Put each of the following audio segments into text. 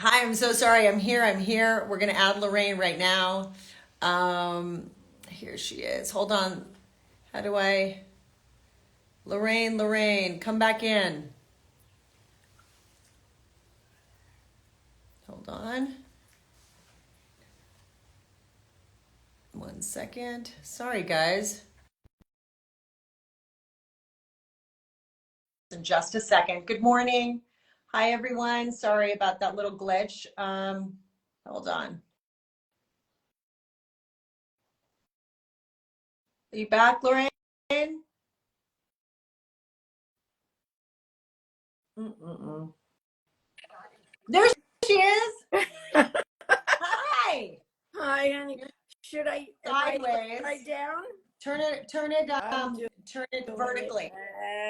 Hi, I'm so sorry. I'm here. I'm here. We're gonna add Lorraine right now. Um, Here she is. Hold on. How do I? Lorraine, come back in. Hold on. 1 second. Sorry, guys. In just a second. Good morning. Hi, everyone. Sorry about that little glitch. Hold on. Are you back, Lorraine? Mm-mm-mm. There she is. Hi. Hi, honey. Am I Sideways. upside down? I'm Turn it doing it. vertically.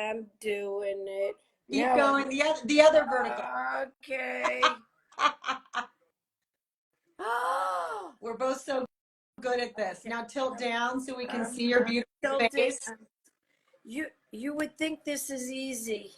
I'm doing it. Keep Now going. The other vertical. okay. Oh, We're both so good at this. okay. Now tilt down so we can see your I'm beautiful tilting. face. You would think this is easy.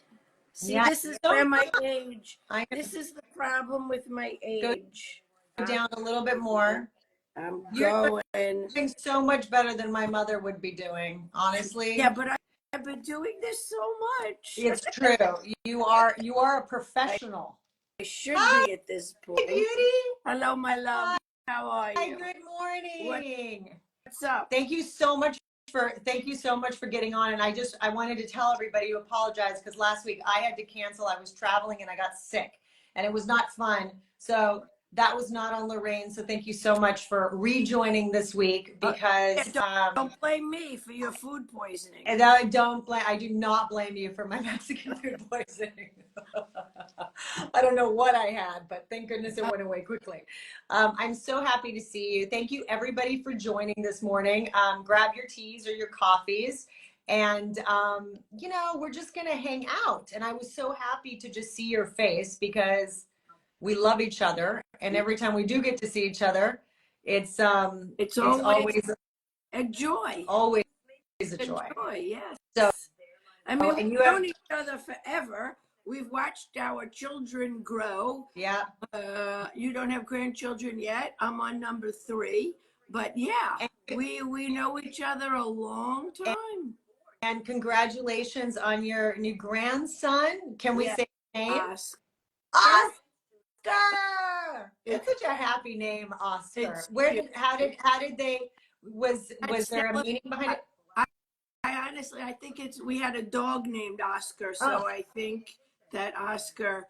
See, Yeah. this is So where my age. I'm This is the problem with my gonna age. go down a little bit more. I'm You're going. doing so much better than my mother would be doing, Yeah, honestly. but I've been doing this so much. It's true. You are a I professional. should Hi, be at this point. beauty. Hello, my love. How are Hi, you? good morning. What's up? Thank you so much for getting on. And I wanted to tell everybody to apologize because last week I had to cancel. I was traveling and I got sick and it was not fun. So that was not on Lorraine. So thank you so much for rejoining this week Yeah, because don't blame me for your food poisoning. and I do not blame you for my Mexican food poisoning. I don't know what I had, but thank goodness it went away quickly. I'm so happy to see you. Thank you everybody for joining this morning. Grab your teas or your coffees and we're just gonna hang out. And I was so happy to just see your face because we love each other. And every time we do get to see each other, it's It's it's always always a joy. always a A joy. joy, yes. So I mean, and we've you have known each other forever. We've watched our children grow. yeah. You don't have grandchildren yet. I'm on number 3. But yeah, And, we know each other a long time. and congratulations on your new grandson. Can we Yeah, say his name? Oscar. Oscar. It's such a happy name, Oscar. It's Where cute. did how did they was That's there a meaning behind it? I honestly, I think we had a dog named Oscar, Oh, so I think that Oscar,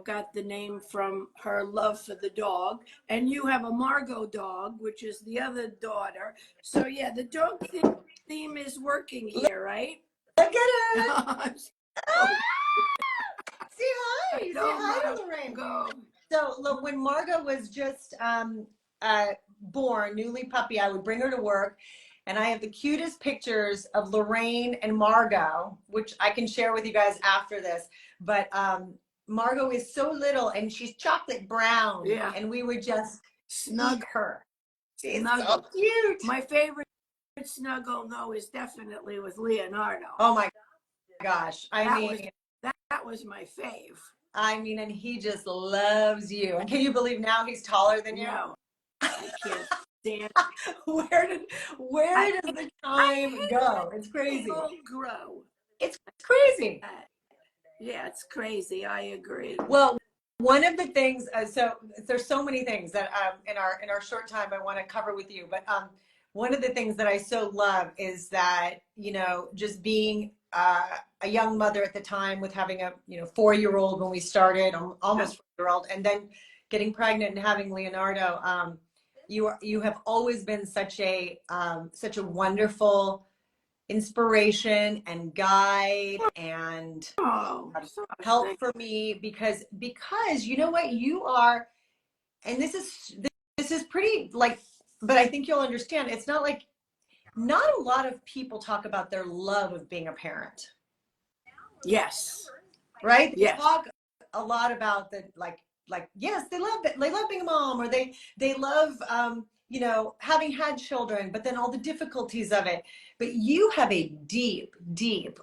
got the name from her love for the dog. And you have a Margot dog, which is the other daughter. So yeah, the dog theme is working look, here, right? look at her. So, Say hi. Say hello, hi to Lorraine. Margot. So look, when Margot was just born, newly puppy, I would bring her to work, and I have the cutest pictures of Lorraine and Margot, which I can share with you guys after this. But Margot is so little, and she's chocolate brown, Yeah, and we would just eat snuggle, her. She's so snuggle. cute. My favorite snuggle though is definitely with Leonardo. Oh my gosh! That was that was my fave. I mean, and he just loves you. And can you believe now he's taller than you? No, I can't stand. where did I where does the time go? It's crazy. People grow. It's crazy. Yeah, it's crazy. I agree. Well, one of the things, so there's so many things that in our short time I want to cover with you, but one of the things that I so love is that just being a young mother at the time with having a 4-year-old when we started, almost 4-year-old, and then getting pregnant and having Leonardo. You have always been such a wonderful inspiration and guide and Oh, help for me because you know what you are, and this is pretty like, but I think you'll understand. It's not like not a lot of people talk about their love of being a parent, yes, right? They yes. talk a lot about the like yes, they love it, they love being a mom, or they love having had children, but then all the difficulties of it. But you have a deep,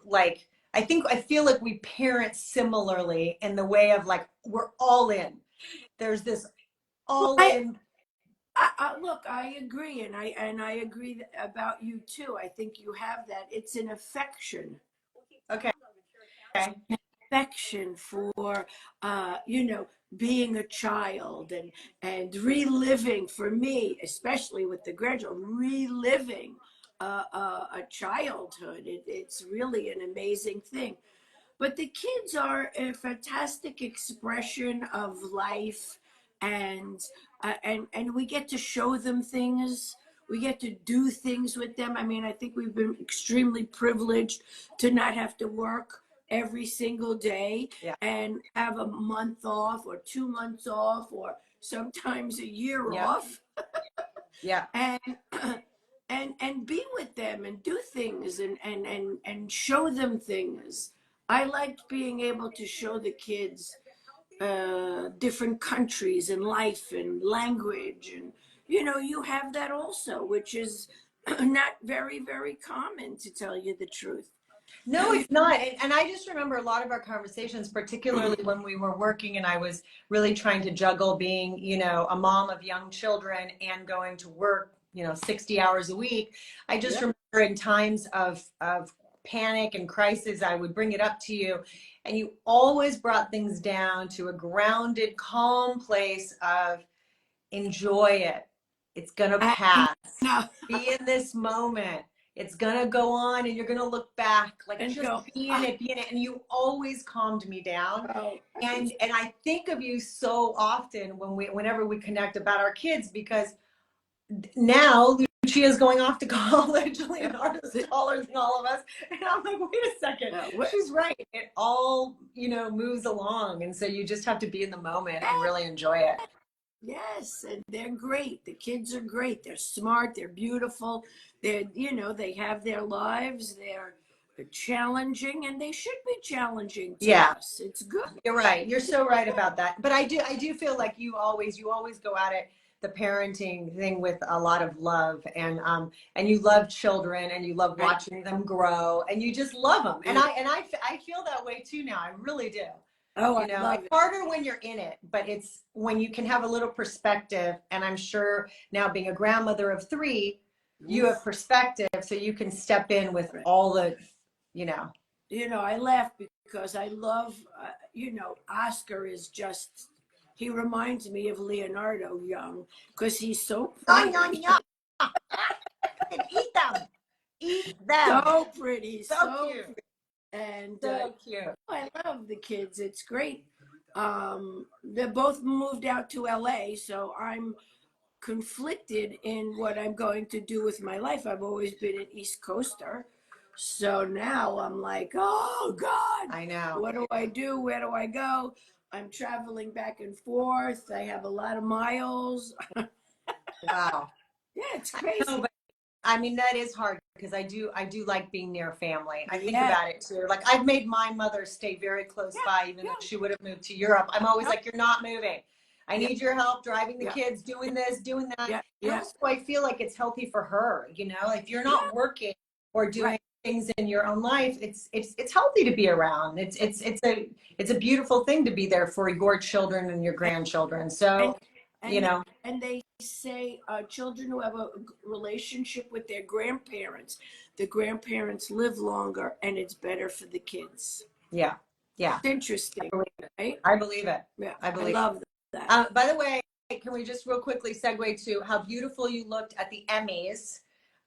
like, I feel like we parent similarly in the way of like we're all in. there's this Well, all in. look, I agree, and I agree about you too. I think you have that. It's an affection. Okay. Affection for being a child and reliving, for me especially with the grandchildren, reliving a childhood. It's really an amazing thing. But the kids are a fantastic expression of life, and and we get to show them things. We get to do things with them. I mean, I think we've been extremely privileged to not have to work every single day Yeah. and have a month off or 2 months off or sometimes a year Yeah. off, Yeah. and and be with them and do things and show them things. I liked being able to show the kids different countries and life and language, and you have that also, which is not very common, to tell you the truth. No, it's not. And I just remember a lot of our conversations, particularly when we were working and I was really trying to juggle being, a mom of young children and going to work, 60 hours a week. I just Yeah. remember in times of panic and crisis, I would bring it up to you. And you always brought things down to a grounded, calm place of enjoy it. It's going to I pass. know. Be in this moment. It's going to go on and you're going to look back, like And just go, be in it. And you always calmed me down. oh, And I think of you so often whenever we connect about our kids, because now Lucia's going off to college. Leonardo's taller than all of us. And I'm like, wait a second. She's right. It all, moves along. And so you just have to be in the moment and really enjoy it. yes, and they're great. The kids are great. They're smart. They're beautiful. They have their lives. They're challenging, and they should be challenging to Yeah. us. It's good. You're right. You're so right about that. But I do feel like you always go at it, the parenting thing, with a lot of love, and you love children and you love Right. watching them grow and you just love them. And Yeah. I feel that way too now. I really do. Oh, I It's love it. harder when you're in it, but it's when you can have a little perspective. And I'm sure now, being a grandmother of three, you have Oof. perspective, so you can step in with Right. all the, I laugh because I love, Oscar is just, he reminds me of Leonardo young because he's so yum, pretty. yum, yum. Eat them. Eat them. So pretty. So So cute. pretty. And So cute. I love the kids. It's great. They both moved out to LA, so I'm conflicted in what I'm going to do with my life. I've always been an East Coaster. So now I'm like, oh God, I know. what do I do? Where do I go? I'm traveling back and forth. I have a lot of miles. Wow. Yeah, it's I know, crazy. but I mean, that is hard because I do like being near family. I think Yeah, about it too. Like, I've made my mother stay very close yeah, by, even yeah, though she would have moved to Europe. I'm always yeah, like, you're not moving. I yeah, need your help driving the yeah, kids, doing this, doing that. yeah, And yeah, also, I feel like it's healthy for her, if you're yeah. not working or doing Right. things in your own life, it's healthy to be around. It's a beautiful thing to be there for your children and your grandchildren. and So, you and know, and they say children who have a relationship with their grandparents, the grandparents live longer, and it's better for the kids. yeah, yeah. It's interesting, right? I believe it. Yeah, I I believe it. love that. By the way, can we just real quickly segue to how beautiful you looked at the Emmys?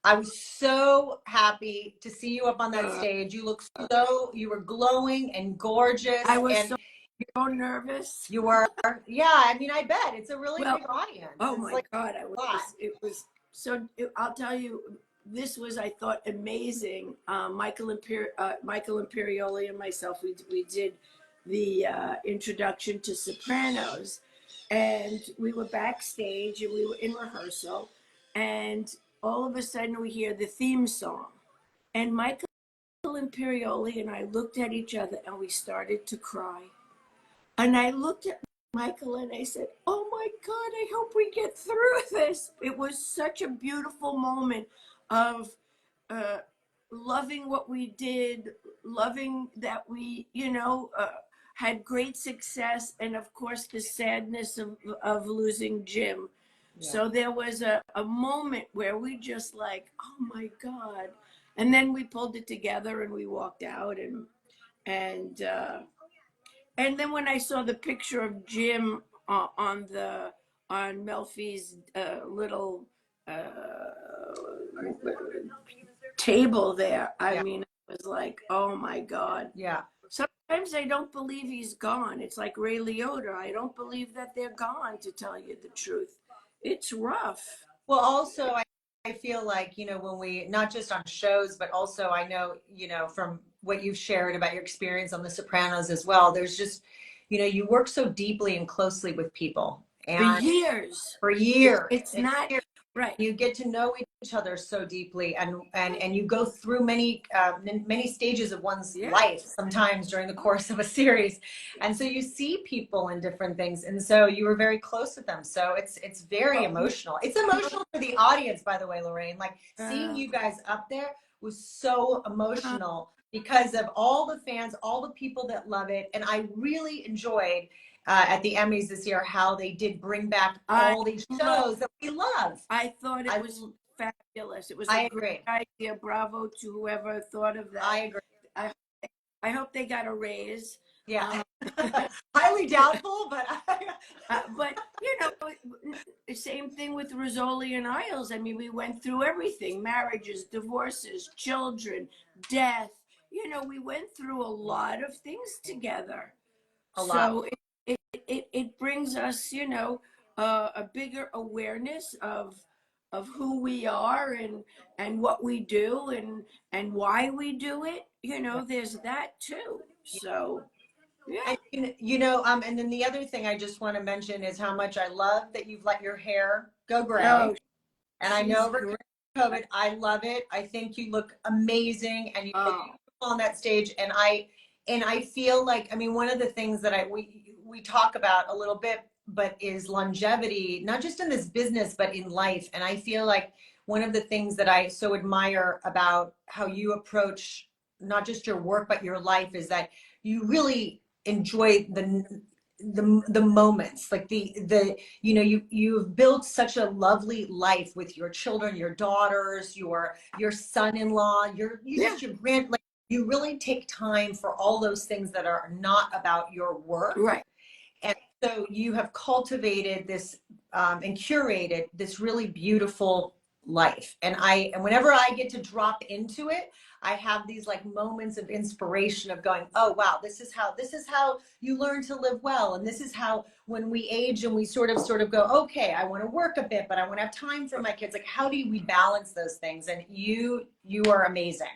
I was so happy to see you up on that Uh, stage. You were glowing and gorgeous, I was and so nervous. you were, yeah, I mean, I bet it's a really Well, big audience. oh It's my like God, a lot. it was so. I'll tell you, this was, I thought, amazing. Michael Imperioli and myself, we did the introduction to Sopranos, and we were backstage and we were in rehearsal, and all of a sudden we hear the theme song, and Michael Imperioli and I looked at each other and we started to cry. And I looked at Michael and I said, oh my God, I hope we get through this. It was such a beautiful moment of uh, loving what we did, loving that we, had great success, and of course the sadness of losing Jim. Yeah. So there was a moment where we just like, oh my God. And then we pulled it together and we walked out, and then when I saw the picture of Jim on Melfi's little table there, I Yeah. mean, it was like, oh my God. Yeah. Sometimes I don't believe he's gone. It's like Ray Liotta. I don't believe that they're gone, to tell you the truth. It's rough. Well, also, I feel like, when we, not just on shows, but also I know, from what you've shared about your experience on The Sopranos as well, there's just, you work so deeply and closely with people For and years. for years. It's not right. You get to know each other so deeply, and you go through many stages of one's Yeah. life sometimes during the course of a series, and so you see people in different things, and so you were very close with them. So it's very emotional. It's emotional for the audience, by the way, Lorraine. Like seeing you guys up there was so emotional because of all the fans, all the people that love it, and I really enjoyed at the Emmys this year how they did bring back all these shows that we love. I thought it was fabulous. It was I a great idea. Bravo to whoever thought of that. I agree. I hope they got a raise. Yeah. Highly doubtful, but but same thing with Rizzoli and Isles. I mean, we went through everything: marriages, divorces, children, death. We went through a lot of things together. So it brings us, a bigger awareness of who we are and what we do and why we do it. There's that too. So yeah. And then the other thing I just want to mention is how much I love that you've let your hair go gray. Oh, And I know over COVID, I love it. I think you look amazing, and you look beautiful on that stage. And I feel like, I mean, one of the things that we talk about a little bit, but is longevity, not just in this business, but in life. And I feel like one of the things that I so admire about how you approach not just your work, but your life is that you really enjoy the moments, like you've built such a lovely life with your children, your daughters, your son-in-law, your grand, like you really take time for all those things that are not about your work. Right. And so you have cultivated this and curated this really beautiful life. And whenever I get to drop into it, I have these like moments of inspiration of going, oh wow, this is how you learn to live well. And this is how when we age and we sort of go, okay, I want to work a bit, but I want to have time for my kids. Like, how do we balance those things? And you are amazing.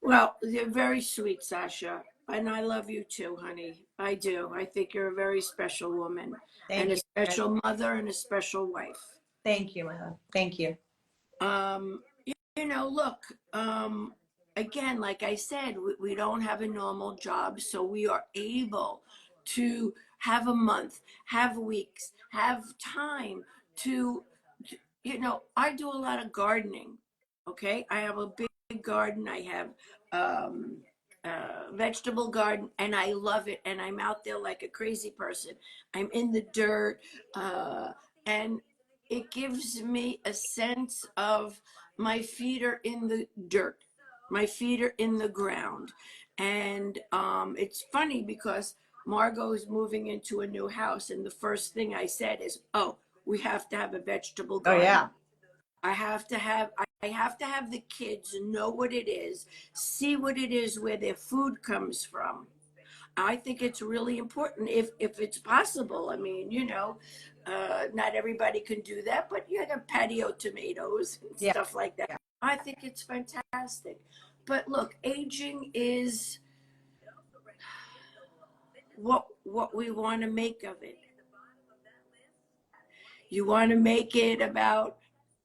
Well, you're very sweet, Sasha. And I love you too, honey. I do. I think you're a very special woman. Thank you. A special mother and a special wife. Thank you, Lana. Thank you. Look, again, like I said, we don't have a normal job, so we are able to have a month, have weeks, have time to I do a lot of gardening. Okay. I have a big garden. I have vegetable garden, and I love it. And I'm out there like a crazy person. I'm in the dirt, and it gives me a sense of my feet are in the dirt, my feet are in the ground. And it's funny because Margot is moving into a new house, and the first thing I said is, "Oh, we have to have a vegetable garden." Oh yeah. I have to have the kids know what it is, see what it is, where their food comes from. I think it's really important if it's possible. I mean, not everybody can do that, but you have patio tomatoes and stuff like that. I think it's fantastic. But look, aging is what we want to make of it. You want to make it about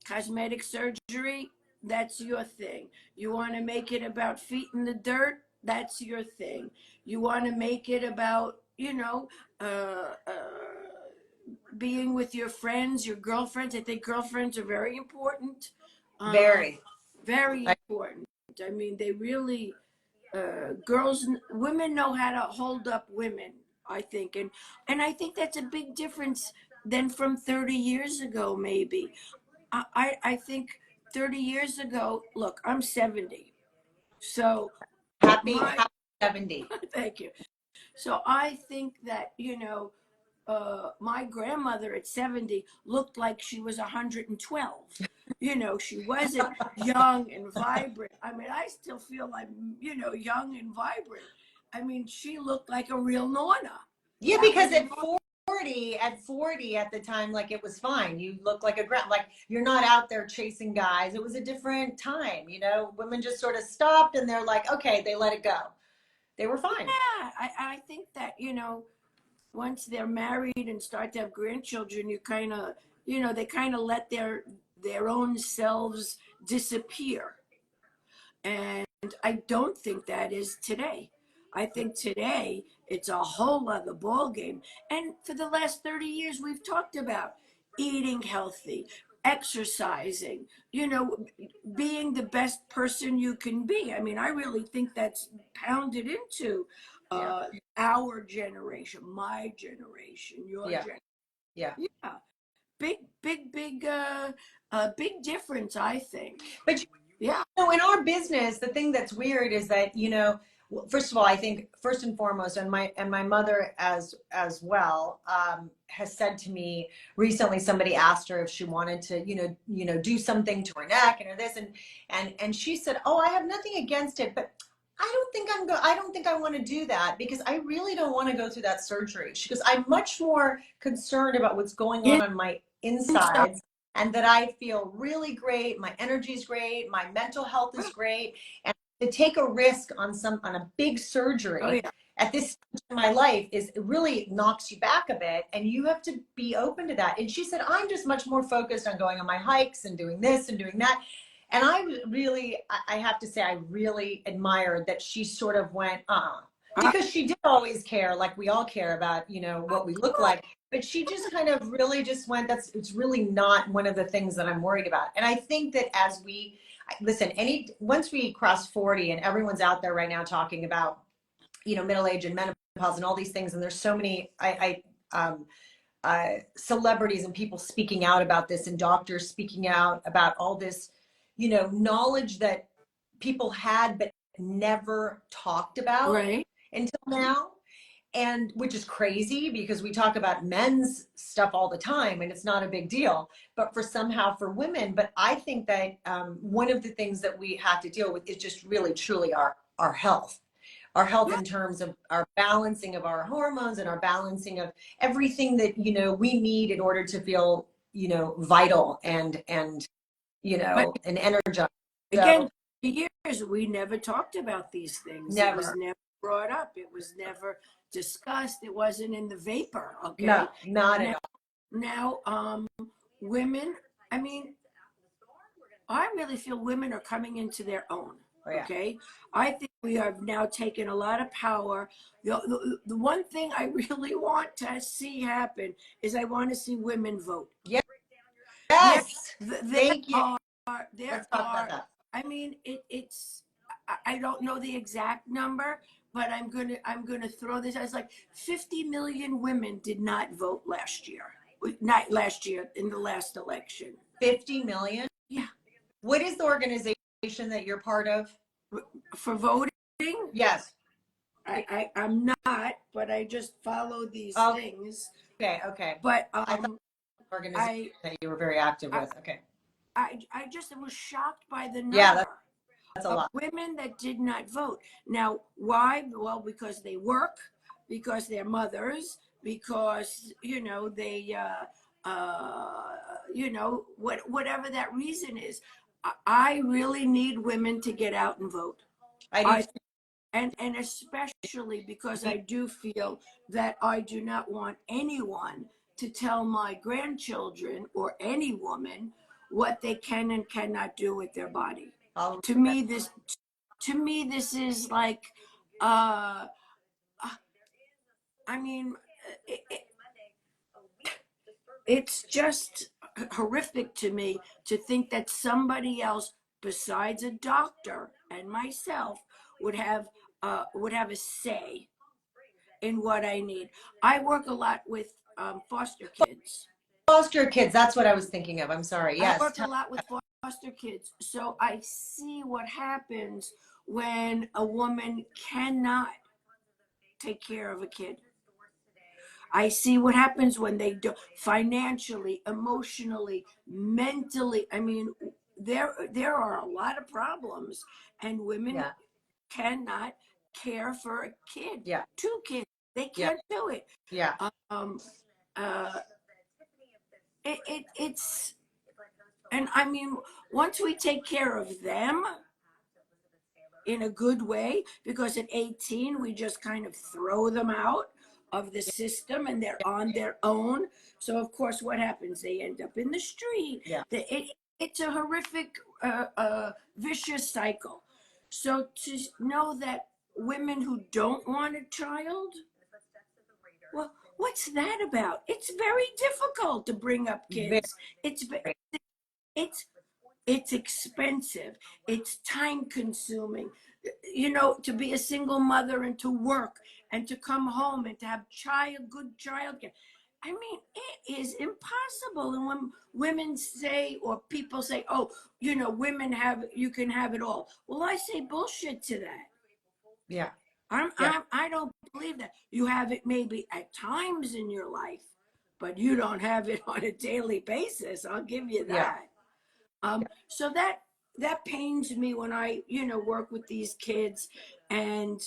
cosmetic surgery? That's your thing. You want to make it about feet in the dirt? That's your thing. You want to make it about, being with your friends, your girlfriends. I think girlfriends are very important. Very. Very important. I mean, they really, women know how to hold up women, I think, and I think that's a big difference than from 30 years ago, maybe. I think 30 years ago, look, I'm 70, so Happy my 70. thank you. So I think that my grandmother at 70 looked like she was 112. She wasn't young and vibrant. I mean, I still feel I'm, young and vibrant. I mean, she looked like a real Nonna. Yeah, That because was at 40 at the time, like it was fine. You look like a like you're not out there chasing guys. It was a different time, women just sort of stopped and they're like, okay, they let it go. They were fine. yeah. I think that once they're married and start to have grandchildren, you kind of they kind of let their own selves disappear. And I don't think that is today. I think today it's a whole other ball game. And for the last 30 years, we've talked about eating healthy, exercising, being the best person you can be. I mean, I really think that's pounded into Yeah. our generation, my generation, your Yeah. generation. Yeah. Yeah, big difference, I think. But Yeah. in our business, the thing that's weird is that, first of all, I think first and foremost, and my mother as well, has said to me recently, somebody asked her if she wanted to, do something to her neck and or this, and she said, "Oh, I have nothing against it, but I don't think I want to do that because I really don't want to go through that surgery." She goes, "I'm much more concerned about what's going on my Inside. insides, and that I feel really great. My energy is great. My mental health is great. And to take a risk on a big Oh surgery yeah. at this stage in my life it really knocks you back a bit, and you have to be open to that." And she said, "I'm just much more focused on going on my hikes and doing this and doing that." And I have to say, I really admired that she sort of went, Uh, because she did always care, like we all care about, what we look like. But she just kind of really just went, it's really not one of the things that I'm worried about. And I think that as we listen, once we cross 40 and everyone's out there right now talking about, middle age and menopause and all these things, and there's so many, celebrities and people speaking out about this and doctors speaking out about all this, knowledge that people had but never talked about right. until now. And which is crazy because we talk about men's stuff all the time and it's not a big deal, but for women. But I think that one of the things that we have to deal with is just really truly our health, Yeah. in terms of our balancing of our hormones and our balancing of everything that we need in order to feel vital and But and energized. again, So for years we never talked about these things. It was never. never brought up. It was never discussed. It wasn't in the vapor. No, Okay. not at Now, all. now, women. I mean, I really feel women are coming into their own. Oh yeah. Okay. I think we have now taken a lot of power. The one thing I really want to see happen is I want to see women vote. There, Yes. there Thank you. are, Let's there talk about are, that. I mean, I don't know the exact number, but I'm gonna throw this as like 50 million women did not vote last year. Not last year, in the last election. 50 million. Yeah. What is the organization that you're part of? For voting, Yes. I'm not, but I just follow these Okay. things. Okay. But I thought the organization I, that you were very active I, with. Okay. I just was shocked by the Yeah, number that's a of lot. women that did not vote. Now, why? Well, because they work, because they're mothers, because they, whatever that reason is. I really need women to get out and vote. I do I and especially because too. I do feel that I do not want anyone to tell my grandchildren or any woman what they can and cannot do with their body. I'll, To me, this is like, uh, I mean, it, it's just horrific to me to think that somebody else besides a doctor and myself would have a say in what I need. I work a lot with foster kids. Foster kids, that's what I was thinking of. I'm sorry. I Yes. work a lot with foster kids, so I see what happens when a woman cannot take care of a kid. I see what happens when they do, financially, emotionally, mentally. I mean, there are a lot of problems, and women Yeah. cannot care for a kid, Yeah. two kids. They Yeah. can't do it. Yeah. Um, uh, it's, and I mean, once we take care of them in a good way, because at 18 we just kind of throw them out of the system and they're on their own. So of course, what happens? They end up in the street. Yeah. It's a horrific, vicious cycle. So to know that women who don't want a child, well, what's that about? It's very difficult to bring up Very. kids. It's it's expensive. It's time consuming. You know, to be a single mother and to work and to come home and to have good child care. I mean, it is impossible. And when women say, or people say, oh, you know, you can have it all. Well, I say bullshit to that. Yeah. Yeah. I don't believe that. You have it maybe at times in your life, but you don't have it on a daily basis. I'll give you Yeah. that. So that pains me when I, work with these kids and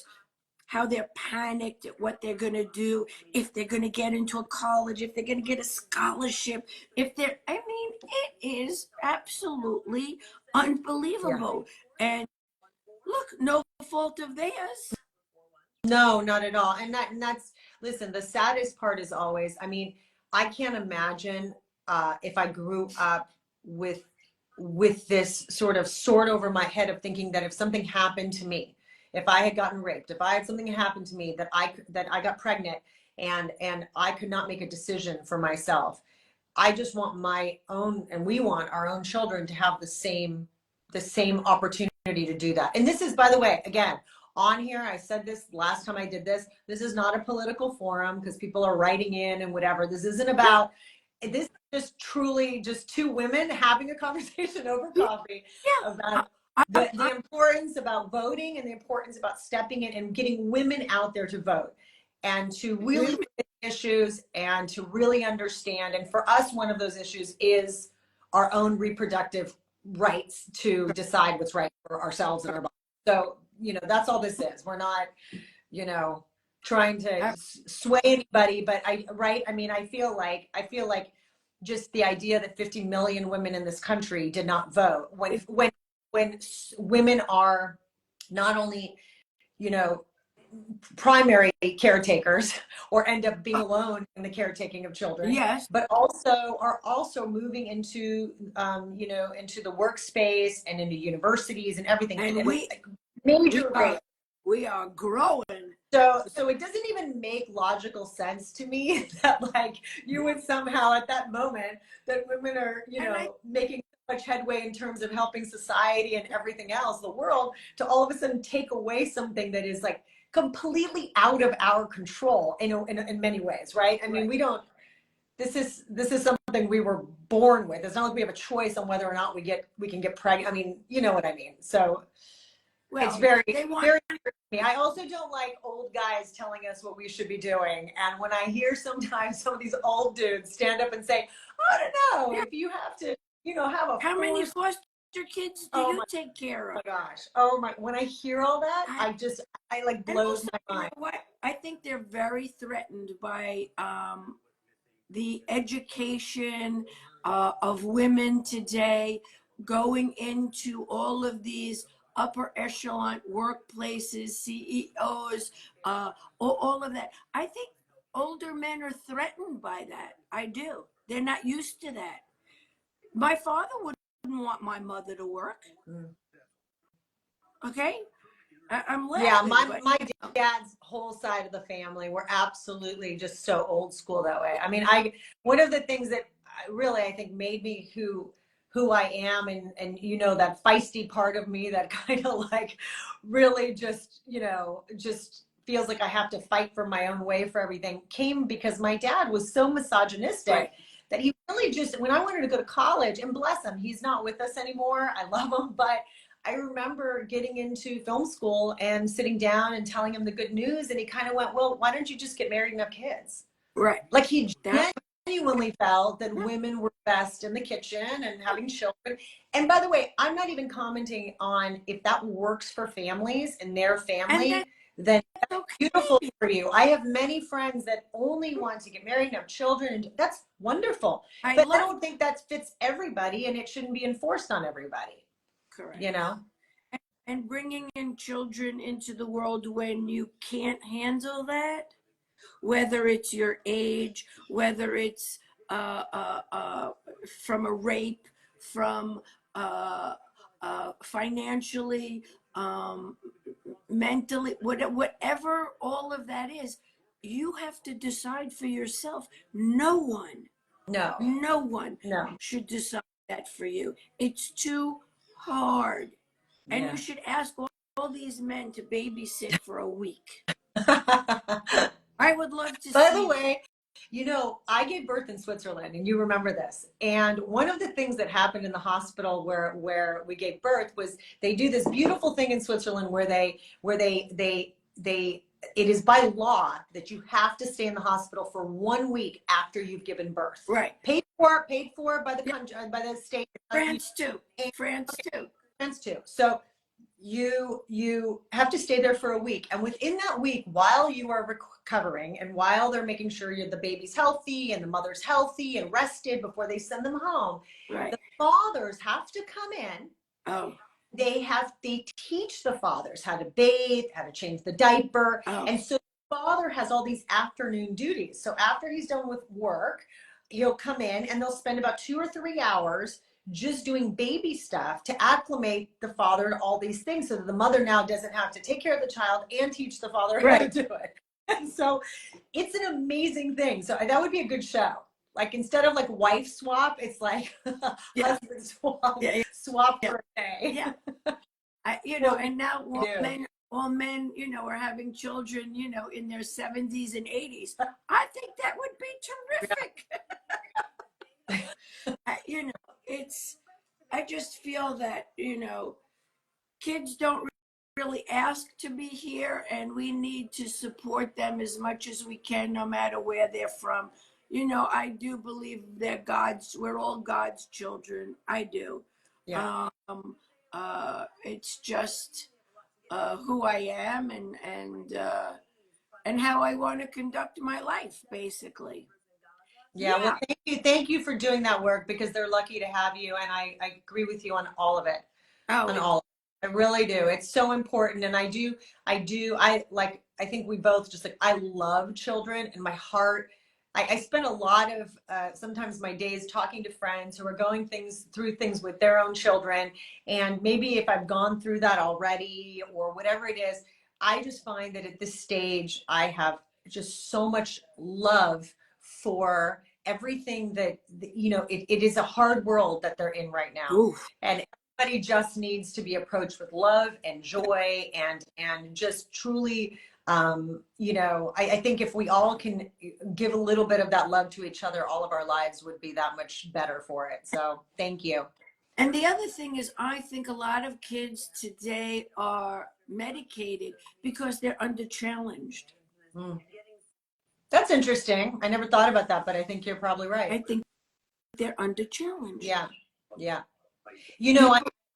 how they're panicked at what they're going to do, if they're going to get into a college, if they're going to get a scholarship, I mean, it is absolutely Yeah. unbelievable. And look, no fault of theirs. No, not at all. And that's, listen, the saddest part is always, I mean, I can't imagine if I grew up with this sort of sword over my head of thinking that if something happened to me, if I had gotten raped, if I had something happen to me, that I got pregnant and I could not make a decision for myself. I just want my own, and we want our own children to have the same opportunity to do that. And this is, by the way, again, on here, I said this last time I did this. This is not a political forum because people are writing in and whatever. This isn't about. This is just truly just two women having a conversation over coffee Yeah. about the importance about voting and the importance about stepping in and getting women out there to vote and to really look at issues and to really understand. And for us, one of those issues is our own reproductive rights to decide what's right for ourselves and our bodies. So, that's all this is. We're not, trying to sway anybody, but right. I mean, I feel like just the idea that 50 million women in this country did not vote when women are not only, you know, primary caretakers or end up being alone in the caretaking of children, Yes. but also are also moving into, into the workspace and into universities and everything. And Major rate. we are growing. So it doesn't even make logical sense to me that like you would somehow at that moment that women are, making so much headway in terms of helping society and everything else, the world, to all of a sudden take away something that is like completely out of our control in many ways, right? I mean, we don't, this is something we were born with. It's not like we have a choice on whether or not we can get pregnant. I mean, you know what I mean? So it's very, very me. I also don't like old guys telling us what we should be doing. And when I hear sometimes some of these old dudes stand up and say, I don't know, if you have to, have a How many foster kids do you take care of? Oh my gosh. Oh my, when I hear all that, I like blows my mind. You know what? I think they're very threatened by the education of women today, going into all of these upper echelon workplaces, CEOs, all of that. I think older men are threatened by that. I do. They're not used to that. My father wouldn't want my mother to work. Okay? I'm laughing. Yeah, my dad's whole side of the family were absolutely just so old school that way. I mean, one of the things that really I think made me who who I am, and you know, that feisty part of me that kind of like really just, you know, just feels like I have to fight for my own way for everything, came because my dad was so misogynistic that he really just, when I wanted to go to college, and bless him, he's not with us anymore. I love him, but I remember getting into film school and sitting down and telling him the good news, and he kind of went, "Well, why don't you just get married and have kids?" Right. Like he That, genuinely felt that yeah. women were best in the kitchen and having children. And by the way, I'm not even commenting on if that works for families and their And family, that's then beautiful okay. for you. I have many friends that only want to get married and have children, and that's wonderful. I But I love don't think that fits everybody, and it shouldn't be enforced on everybody, correct. you know? And bringing in children into the world when you can't handle that, whether it's your age, whether it's from a rape, from financially, um, mentally, whatever all of that is, you have to decide for yourself. No, No one no. should decide that for you. It's too hard. And you Yeah. should ask all these men to babysit for a week. By I would love to the see that. way, you know, I gave birth in Switzerland, and you remember this. And one of the things that happened in the hospital where we gave birth was they do this beautiful thing in Switzerland where they it is by law that you have to stay in the hospital for 1 week after you've given birth. Right. Paid for by the Yeah. country, by the state. France too. And France too. France too. So you have to stay there for a week, and within that week, while you are recovering and while they're making sure the baby's healthy and the mother's healthy and rested before they send them home, Right. the fathers have to come in. Oh. They teach the fathers how to bathe, how to change the diaper, Oh. and so the father has all these afternoon duties. So after he's done with work, he'll come in and they'll spend about 2 or 3 hours just doing baby stuff to acclimate the father to all these things, so that the mother now doesn't have to take care of the child and teach the father how to do it. And so it's an amazing thing. So that would be a good show. Like, instead of like wife swap, it's like Yeah. husband swap, Yeah. swap Yeah. for a day. Yeah. You know, Well, and now do. all men, you know, are having children, you know, in their 70s and 80s. I think that would be terrific. You know, I just feel that, you know, kids don't really ask to be here, and we need to support them as much as we can, no matter where they're from. You know, I do believe we're all God's children. I do. Yeah. It's just who I am, and how I want to conduct my life, basically. Yeah. Well, Yeah. thank you for doing that work, because they're lucky to have you, and I agree with you on all of it. Oh, On all of it. I really do. It's so important. And I think we both just like, I love children, and my heart, I spend a lot of sometimes my days talking to friends who are going through things with their own children. And maybe if I've gone through that already or whatever it is, I just find that at this stage, I have just so much love for everything that, you know, it is a hard world that they're in right now. oof. And everybody just needs to be approached with love and joy, and just truly, you know, I think if we all can give a little bit of that love to each other, all of our lives would be that much better for it. So thank you. And the other thing is, I think a lot of kids today are medicated because they're under challenged. Mm. That's interesting. I never thought about that, but I think you're probably I right. think they're under challenged. Yeah. Yeah. You know,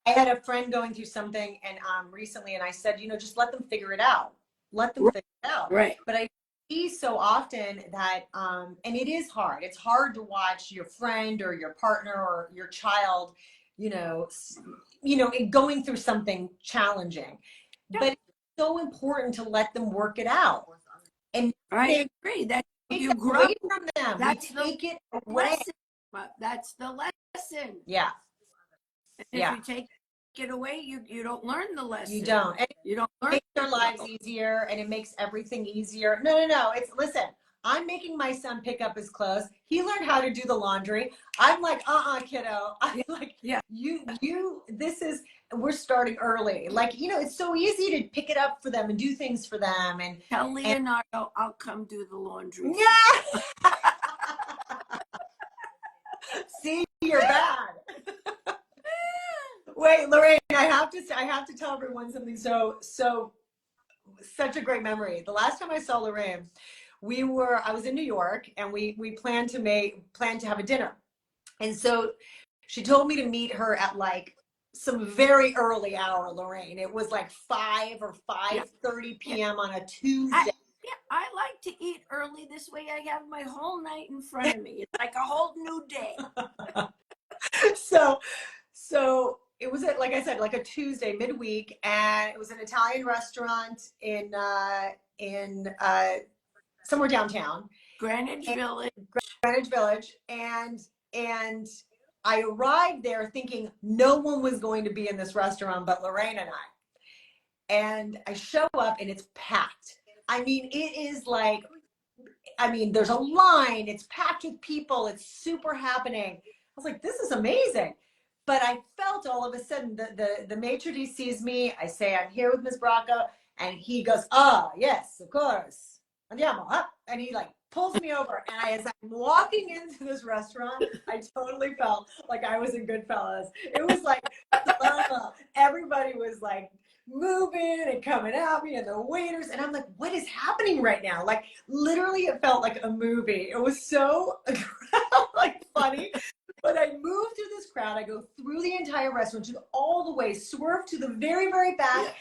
I had a friend going through something, and recently, and I said, you know, just let them figure it out. Let them figure it out. Right. But I see so often that, and it is hard. It's hard to watch your friend or your partner or your child, you know, going through something challenging. Yeah. But it's so important to let them work it out. And I agree that take you that grow. away from them. That's We take it away. lesson. That's the lesson. Yeah. And if Yeah. you take it away, you don't learn the lesson. You don't. And You don't learn. makes their lives easier, and it makes everything easier. No. It's, listen, I'm making my son pick up his clothes. He learned how to do the laundry. I'm like, kiddo. I'm Yeah, like, yeah. we're starting early. Like, it's so easy to pick it up for them and do things for them. Tell And Leonardo I'll come do the laundry for him. yeah, see, you're bad. Wait, Lorraine, I have to tell everyone something such a great memory. The last time I saw Lorraine, I was in New York and we planned to have a dinner. And so she told me to meet her at like some very early hour, Lorraine. It was like 5 or Yeah, 5:30 yeah. p.m. on a I, Tuesday. yeah, I like to eat early. This way I have my whole night in front of me. It's like a whole new day. So it was like I said, like a Tuesday midweek, and it was an Italian restaurant in somewhere downtown, Greenwich Village. Greenwich Village, and I arrived there thinking no one was going to be in this restaurant but Lorraine and I. And I show up and it's packed. I mean, it is like, there's a line, it's packed with people, it's super happening. I was like, this is amazing. But I felt all of a sudden the maitre d' sees me. I say, I'm here with Ms. Bracco. And he goes, yes, of course. Andiamo, huh? And he like pulls me over. And as I'm walking into this restaurant, I totally felt like I was in Goodfellas. It was like everybody was like moving and coming at me, and the waiters, and I'm like, what is happening right now? Like literally it felt like a movie. It was so like funny. But I move through this crowd. I go through the entire restaurant, to all the way, swerve to the very, very back.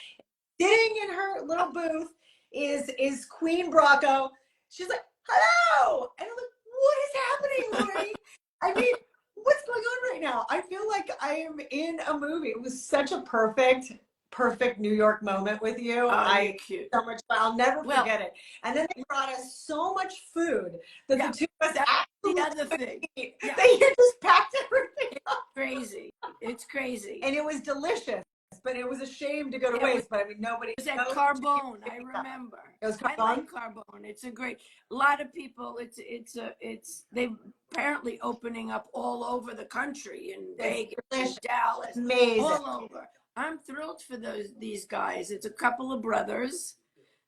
Yeah. Sitting in her little booth is Queen Bracco. She's like, hello. And I'm like, what is happening, Lori? I mean, what's going on right now? I feel like I am in a movie. It was such a perfect New York moment with you. You're cute. So much fun. I'll never forget it. And then they brought us so much food that the two of us That's the absolutely other thing. eat. Yeah. They just packed everything up. Crazy. It's crazy. And it was delicious. But it was a shame to go to waste. But I mean, nobody. It was at Carbone. I remember. It was I Carbone. like Carbone. It's a lot of people. They apparently opening up all over the country, in Vegas, in Dallas, amazing, all over. I'm thrilled for these guys. It's a couple of brothers,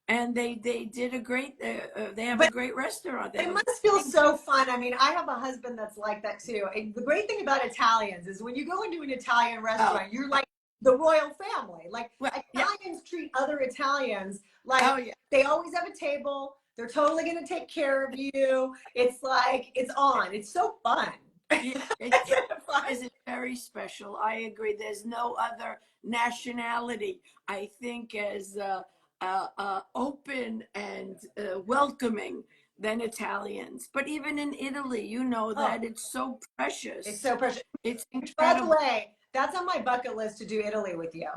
and they did a great. They have a great restaurant. It must feel so fun. I mean, I have a husband that's like that too. And the great thing about Italians is when you go into an Italian restaurant, you're like the royal family. Like Italians treat other Italians like they always have a table. They're totally going to take care of you. It's like, it's on. It's so fun. It's very special. I agree. There's no other nationality, I think, as open and welcoming than Italians. But even in Italy, that it's so precious. It's so precious. It's incredible. By the way, that's on my bucket list to do Italy with you.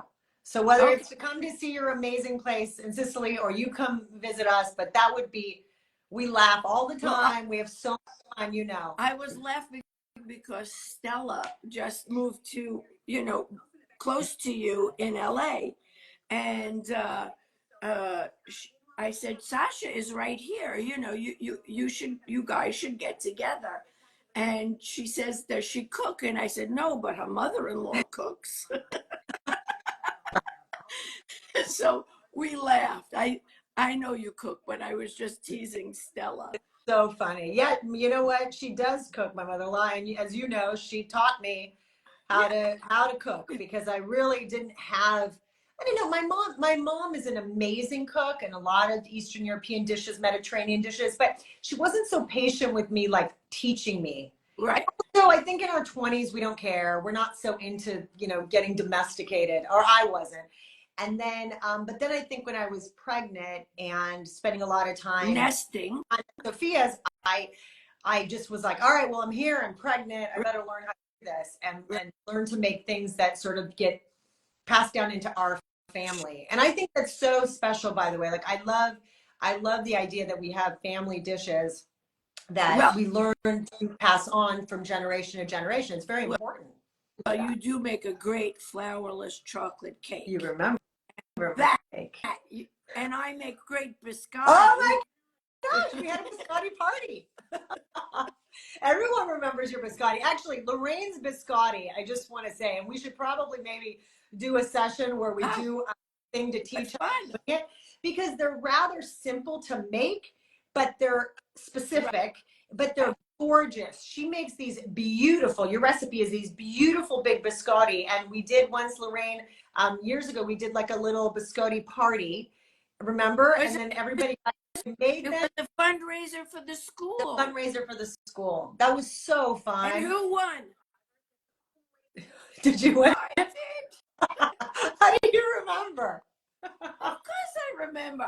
So whether it's to come to see your amazing place in Sicily or you come visit us, but that would be, we laugh all the time. We have so much fun, I was laughing because Stella just moved to, close to you in LA. And I said, Sasha is right here. You guys should get together. And she says, does she cook? And I said, no, but her mother-in-law cooks. So we laughed. I know you cook, but I was just teasing Stella. So funny. Yeah, you know what? She does cook, my mother-in-law, and as you know, she taught me how to cook, because I really didn't have. I don't know. My mom is an amazing cook, and a lot of Eastern European dishes, Mediterranean dishes, but she wasn't so patient with me, like teaching me. Right. So I think in our 20s we don't care. We're not so into getting domesticated, or I wasn't. And then, but then I think when I was pregnant and spending a lot of time nesting on Sophia's, I just was like, all right, well, I'm here, I'm pregnant, I better learn how to do this and learn to make things that sort of get passed down into our family. And I think that's so special, by the way. Like I love the idea that we have family dishes that we learn to pass on from generation to generation. It's very important. You do make a great flourless chocolate cake. You remember that cake. And I make great biscotti. Oh my gosh, we had a biscotti party. Everyone remembers your biscotti. Actually, Lorraine's biscotti, I just want to say, and we should probably maybe do a session where we do a thing to teach fun. it, because they're rather simple to make, but they're specific, but they're gorgeous. She makes these beautiful, your recipe is these beautiful big biscotti. And we did once, Lorraine, years ago, we did like a little biscotti party, remember? And then everybody made them. It was a fundraiser for the school. The fundraiser for the school. That was so fun. And who won? Did you win? I did. How do you remember? Of course I remember.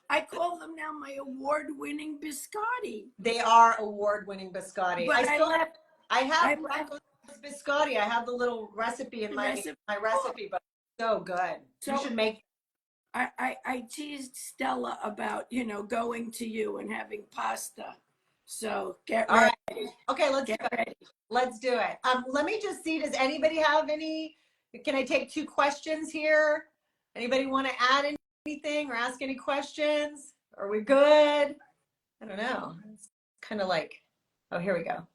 I call them now my award-winning biscotti. They are award-winning biscotti. But I have biscotti. I have the little recipe in my recipe, but it's so good. So you should make. I teased Stella about, going to you and having pasta. So get ready. Right. Okay, let's get ready. Let's do it. Let me just see. Does anybody have any? Can I take 2 questions here? Anybody want to add anything or ask any questions? Are we good? I don't know. It's kind of like, oh, here we go.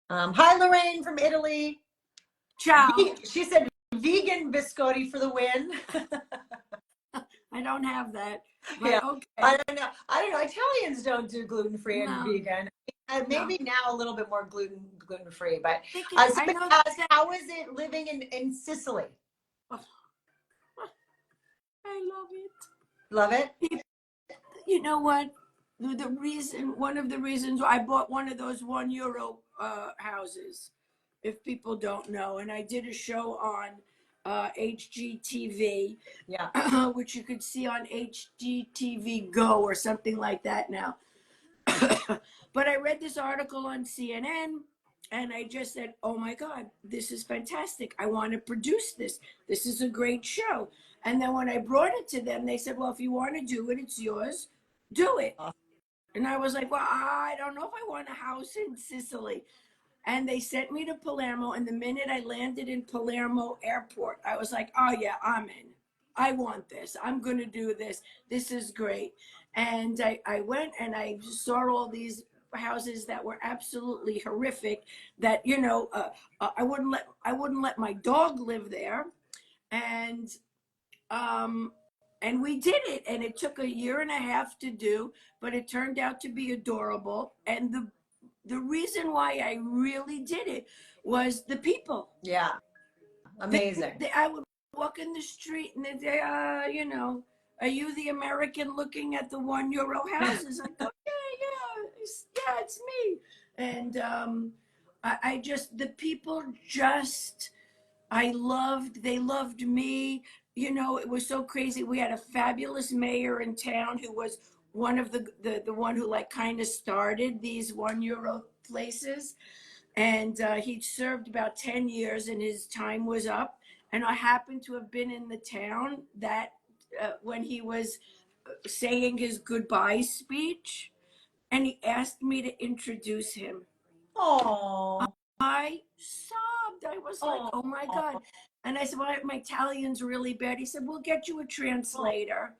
Hi, Lorraine from Italy. Ciao. She said vegan biscotti for the win. I don't have that. Yeah. Okay. I don't know. Italians don't do gluten-free and vegan. Maybe now a little bit more gluten-free, but how is it living in Sicily? I love it. Love it? You know what? One of the reasons I bought one of those €1 houses, if people don't know, and I did a show on HGTV, which you could see on HGTV Go or something like that now. But I read this article on CNN and I just said, oh my God, this is fantastic. I want to produce this. This is a great show. And then when I brought it to them, they said, well, if you want to do it, it's yours. Do it. And I was like, well, I don't know if I want a house in Sicily. And they sent me to Palermo. And the minute I landed in Palermo airport, I was like, oh yeah, I'm in. I want this. I'm going to do this. This is great. And I went and I saw all these houses that were absolutely horrific, that, I wouldn't let my dog live there. And we did it, and it took 1.5 years to do, but it turned out to be adorable. And the reason why I really did it was the people. Yeah, amazing. I would walk in the street and they'd say, are you the American looking at the €1 houses? I go, yeah, it's me. And the people they loved me. It was so crazy. We had a fabulous mayor in town who was one of the one who kind of started these €1 places. And he'd served about 10 years and his time was up. And I happened to have been in the town that when he was saying his goodbye speech, and he asked me to introduce him. Oh, I sobbed. I was like, oh my God. And I said, well, my Italian's really bad. He said, we'll get you a translator.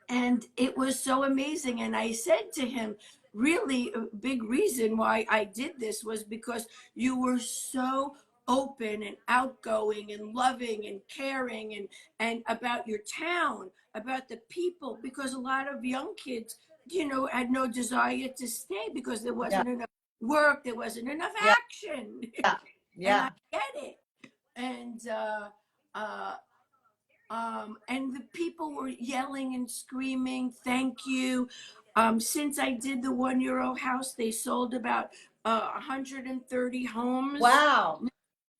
And it was so amazing. And I said to him, really a big reason why I did this was because you were so open and outgoing and loving and caring and about your town, about the people, because a lot of young kids, had no desire to stay because there wasn't enough work, there wasn't enough action. Yeah. And I get it. And the people were yelling and screaming, thank you. Since I did the €1 house, they sold about 130 homes. Wow.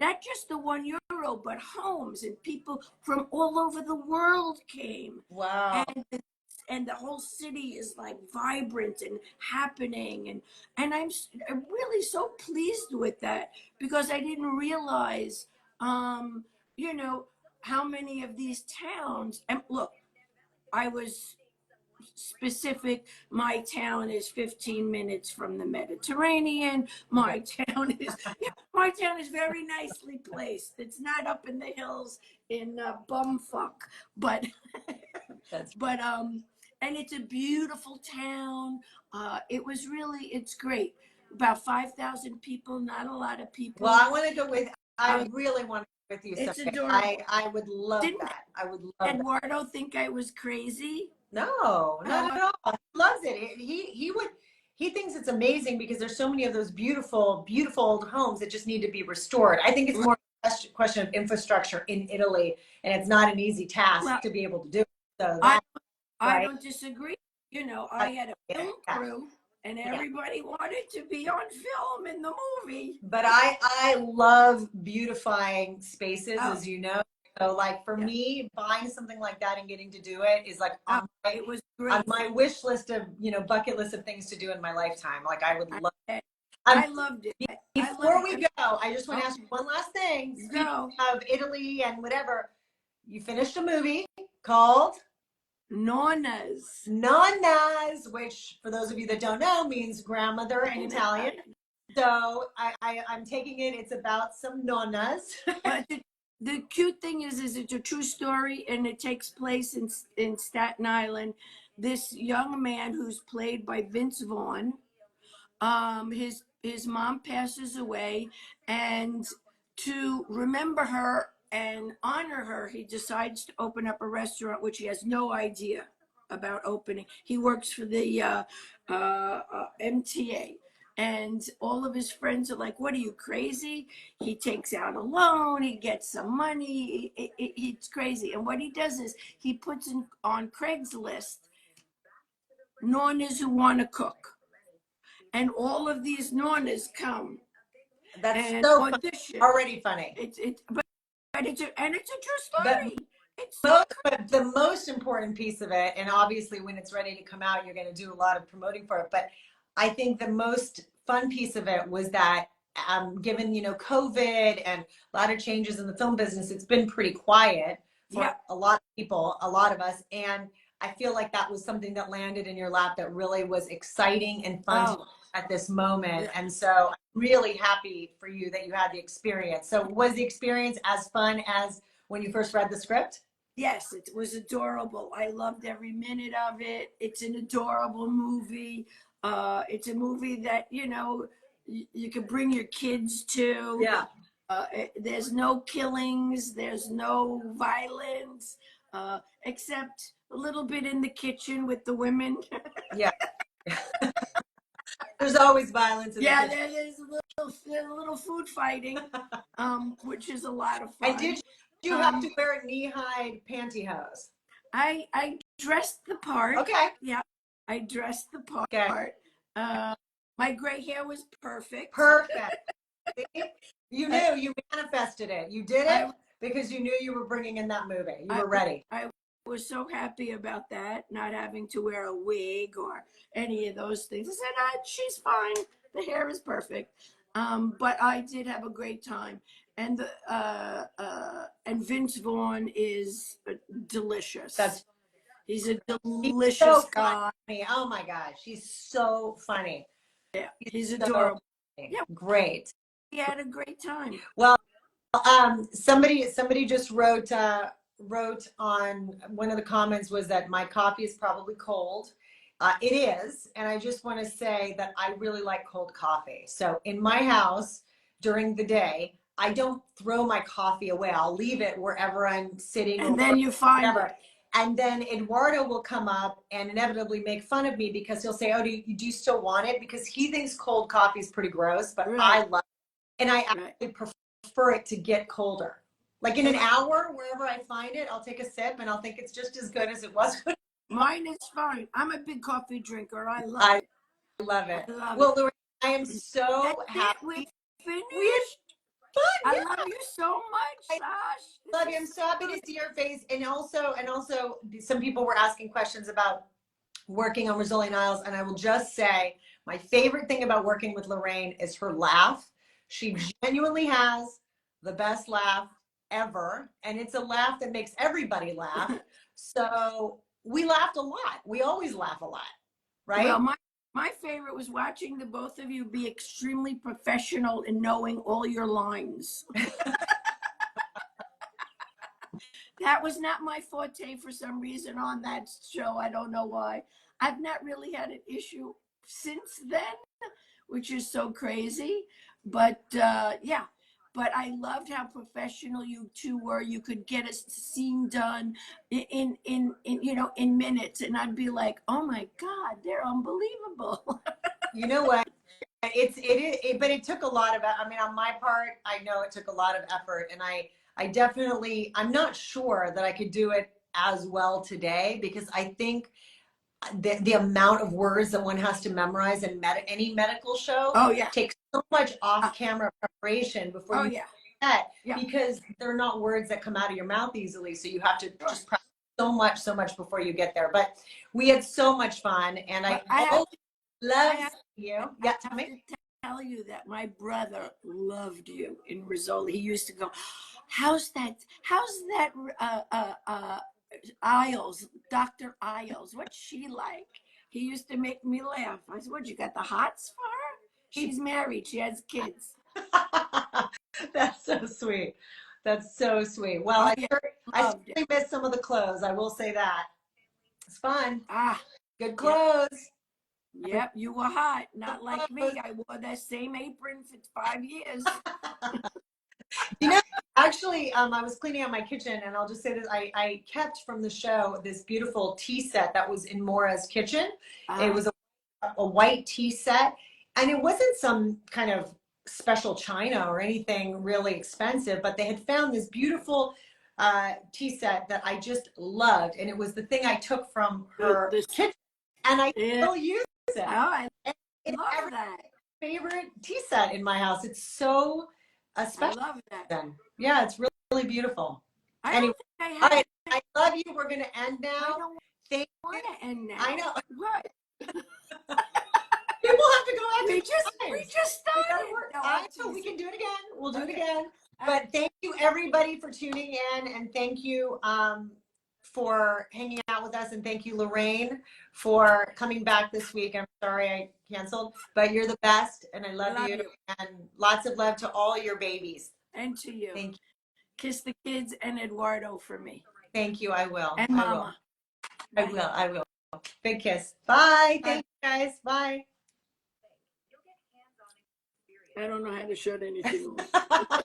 Not just the €1, but homes, and people from all over the world came. Wow. And the whole city is vibrant and happening. And I'm really so pleased with that, because I didn't realize, how many of these towns, and look, I was specific. My town is 15 minutes from the Mediterranean. My town is very nicely placed. It's not up in the hills in bumfuck, but and it's a beautiful town. It's great. About 5,000 people, not a lot of people. Well, I want to go with, I really want to go with you. It's Sophia. adorable. I would love Didn't that. I would love that. Eduardo think I was crazy? No, not at all. He loves it. He thinks it's amazing because there's so many of those beautiful, beautiful old homes that just need to be restored. I think it's more a question of infrastructure in Italy, and it's not an easy task to be able to do it. So that's I right. don't disagree. You know, I had a film crew, and everybody wanted to be on film in the movie. But I love beautifying spaces, as you know. So like for me, buying something like that and getting to do it is like on my wish list of, bucket list of things to do in my lifetime. Like I would love it. I loved it. Before we go, I just want to ask you one last thing. Speaking of Italy and whatever, you finished a movie called Nonnas. Nonnas, which for those of you that don't know means grandmother in Italian. So I'm taking it's about some nonnas. But the cute thing is it's a true story, and it takes place in Staten Island. This young man who's played by Vince Vaughn, his mom passes away, and to remember her and honor her, he decides to open up a restaurant, which he has no idea about opening. He works for the MTA. And all of his friends are like, what are you, crazy? He takes out a loan, he gets some money, it's crazy. And what he does is he puts on Craigslist nonnas who want to cook. And all of these nonnas come. That's so audition. Already funny. But it's a true story. But the most important piece of it, and obviously when it's ready to come out, you're going to do a lot of promoting for it. But I think the most fun piece of it was that given, COVID and a lot of changes in the film business, it's been pretty quiet for a lot of people, a lot of us. And I feel like that was something that landed in your lap that really was exciting and fun at this moment. And so I'm really happy for you that you had the experience. So was the experience as fun as when you first read the script? Yes, it was adorable. I loved every minute of it. It's an adorable movie. It's a movie that, you can bring your kids to. Yeah. There's no killings. There's no violence, except a little bit in the kitchen with the women. Yeah. There's always violence in the kitchen. There's a little food fighting, which is a lot of fun. And did you have to wear knee-high pantyhose? I dressed the part. Okay. Yeah, I dressed the part. Okay. My gray hair was perfect. Perfect. You knew, you manifested it. You did it because you knew you were bringing in that movie. You were ready. I was so happy about that, not having to wear a wig or any of those things. I said, she's fine. The hair is perfect. But I did have a great time. And and Vince Vaughn is delicious. He's a delicious guy. Funny. Oh my gosh, he's so funny. Yeah, he's adorable. Yeah, great. He had a great time. Well, somebody just wrote on one of the comments was that my coffee is probably cold. It is, and I just want to say that I really like cold coffee. So in my house during the day, I don't throw my coffee away. I'll leave it wherever I'm sitting. And then you find it. And then Eduardo will come up and inevitably make fun of me because he'll say, oh, do you still want it? Because he thinks cold coffee is pretty gross, but I love it. And I actually prefer it to get colder. Like in an hour, wherever I find it, I'll take a sip and I'll think it's just as good as it was. Mine is fine. I'm a big coffee drinker. I love it. I love it. Well, Lorraine, I am so happy. We finished. Fun, I love you so much, Sash. Love you. I'm so happy to see your face. And also some people were asking questions about working on Rizzoli Niles. And I will just say my favorite thing about working with Lorraine is her laugh. She genuinely has the best laugh ever. And it's a laugh that makes everybody laugh. So we laughed a lot. We always laugh a lot, right? Well, my favorite was watching the both of you be extremely professional in knowing all your lines. That was not my forte for some reason on that show. I don't know why. I've not really had an issue since then, which is so crazy. But yeah, but I loved how professional you two were. You could get a scene done in minutes, and I'd be like, oh my God, they're unbelievable. You know what? But it took a lot of, I mean, on my part, I know it took a lot of effort, and I definitely, I'm not sure that I could do it as well today, because I think the amount of words that one has to memorize in any medical show Oh yeah. takes so much off-camera preparation before Oh you yeah. get, Yeah. because they're not words that come out of your mouth easily. So you have to Sure. just practice so much before you get there. But we had so much fun, and But I always love I you. I Yeah, tell have me. to tell you that my brother loved you in Rizzoli. He used to go, "How's that? How's that? Isles, Dr. Isles. What's she like?" He used to make me laugh. I said, "What? You got the hots for her? She's married. She has kids." That's so sweet. That's so sweet. Well, Oh yeah, I loved it. certainly missed some of the clothes. I will say that. It's fun. Ah, Good yep, clothes. yep. You were hot, Good not like clothes. me. I wore that same apron for 5 years. You know, actually, I was cleaning out my kitchen, and I'll just say this: I kept from the show this beautiful tea set that was in Mora's kitchen. It Ah, was a white tea set, and it wasn't some kind of special china or anything really expensive, but they had found this beautiful tea set that I just loved, and it was the thing I took from her this. kitchen, and I Yeah. still use it. Oh, I And it's love every that. favorite tea set in my house. It's so I special. love that. Then, yeah, it's really, really beautiful. I Anyway, don't think I all have. right, I love you. We're going to end I now. don't Thank you. want to end I now. know. What? People have to go back We to we times. just We gotta started. work. No, I I'm know we teasing. can do it again. We'll do it Okay. again. But thank you everybody for tuning in, and thank you for hanging out with us, and thank you Lorraine for coming back this week. I'm sorry I canceled, but you're the best, and I I love love you. you. And lots of love to all your babies. And to you. Thank you. Kiss the kids and Eduardo for me. Thank you. I will. And I will. Mama. I Bye. will. I will. Big kiss. Bye. Bye. Thank you guys. Bye. I don't know how to shut anything off.